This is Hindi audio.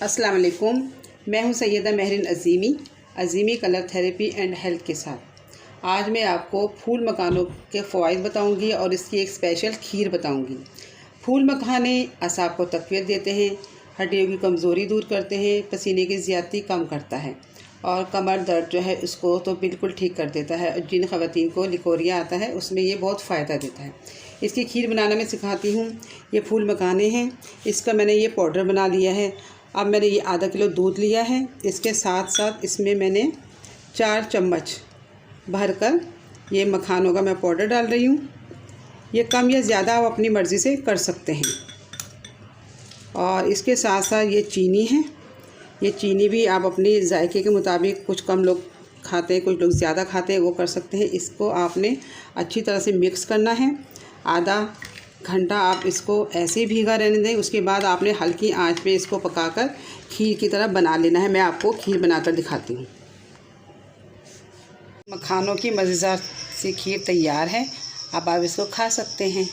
अस्सलाम वालेकुम। मैं हूं Syeda Mahreen Azeemi colour therapy and health के साथ। आज मैं आपको फूल मखानों के फ़वाइद बताऊंगी और इसकी एक स्पेशल खीर बताऊंगी। फूल मखाने असाब को तक़वियत देते हैं, हड्डियों की कमज़ोरी दूर करते हैं, पसीने की ज़्यादती कम करता है और कमर दर्द जो है उसको तो बिल्कुल ठीक कर देता है। और जिन ख़वातीन को लिकोरिया आता है उसमें ये बहुत फ़ायदा देता है। इसकी खीर बनाना मैं सिखाती हूँ। ये फूल मखाने हैं, इसका मैंने ये पाउडर बना लिया है। अब मैंने ये आधा किलो दूध लिया है। इसके साथ साथ इसमें मैंने 4 चम्मच भरकर ये मखानों का मैं पाउडर डाल रही हूँ। ये कम या ज़्यादा आप अपनी मर्ज़ी से कर सकते हैं। और इसके साथ साथ ये चीनी है। ये चीनी भी आप अपनी जायके के मुताबिक, कुछ कम लोग खाते हैं, कुछ लोग ज़्यादा खाते हैं, वो कर सकते हैं। इसको आपने अच्छी तरह से मिक्स करना है। आधा घंटा आप इसको ऐसे ही भीगा रहने दें। उसके बाद आपने हल्की आंच पे इसको पकाकर खीर की तरह बना लेना है। मैं आपको खीर बनाकर दिखाती हूँ। मखानों की मज़ेदार सी खीर तैयार है। अब आप इसको खा सकते हैं।